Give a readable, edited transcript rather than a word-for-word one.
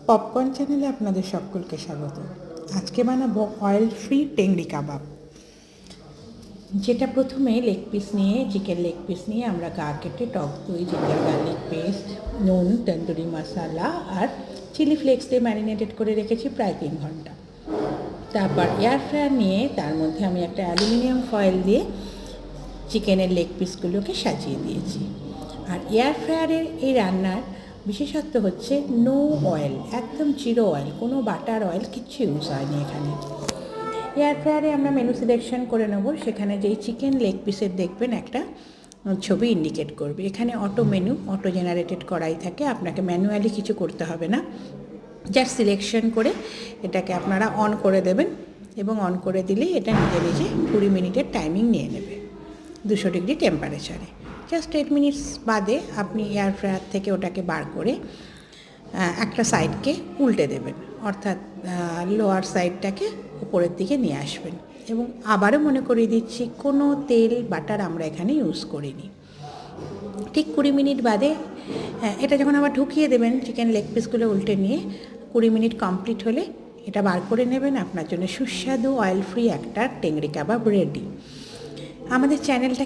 Popcorn চ্যানেলে আপনাদের সকলকে স্বাগত। আজকে বানাবো অয়েল ফ্রি টেংরি কাবাব, যেটা প্রথমে লেগ পিস নিয়ে চিকেন লেগ পিস নিয়ে আমরা গা কেটে টক দই, জিঞ্জার গার্লিক পেস্ট, নুন, তন্দুরি মশলা আর চিলি ফ্লেক্স দিয়ে ম্যারিনেটেড করে রেখেছি প্রায় 3 ঘন্টা। তারপর এয়ার ফ্রায়ার নিয়ে তার মধ্যে আমি একটা অ্যালুমিনিয়াম ফয়েল দিয়ে চিকেনের লেগ পিসগুলোকে সাজিয়ে দিয়েছি। আর এয়ার ফ্রায়ারের এই রান্নার বিশেষত্ব হচ্ছে নো অয়েল, একদম জিরো অয়েল, কোনো বাটার অয়েল কিচ্ছু ইউজ হয়নি এখানে। এয়ার ফ্রায়ারে আমরা মেনু সিলেকশন করে নেব, সেখানে যেই চিকেন লেগ পিসের দেখবেন একটা ছবি ইন্ডিকেট করবে। এখানে অটো মেনু, অটো জেনারেটেড করাই থাকে, আপনাকে ম্যানুয়ালি কিছু করতে হবে না। জাস্ট সিলেকশন করে এটাকে আপনারা অন করে দেবেন এবং অন করে দিলেই এটা নিজে নিজে 20 মিনিটের টাইমিং নিয়ে নেবে 200 ডিগ্রি টেম্পারেচারে। জাস্ট 8 মিনিটস বাদে আপনি এয়ার ফ্রায়ার থেকে ওটাকে বার করে একটা সাইডকে উল্টে দেবেন, অর্থাৎ লোয়ার সাইডটাকে উপরের দিকে নিয়ে আসবেন। এবং আবারও মনে করিয়ে দিচ্ছি, কোনো তেল বাটার আমরা এখানে ইউজ করিনি। ঠিক 20 মিনিট বাদে এটা যখন আবার ঢুকিয়ে দেবেন, চিকেন লেগ পিসগুলো উল্টে নিয়ে 20 মিনিট কমপ্লিট হলে এটা বার করে নেবেন। আপনার জন্য সুস্বাদু অয়েল ফ্রি একটা টেংরি কাবাব রেডি। আমাদের চ্যানেলটা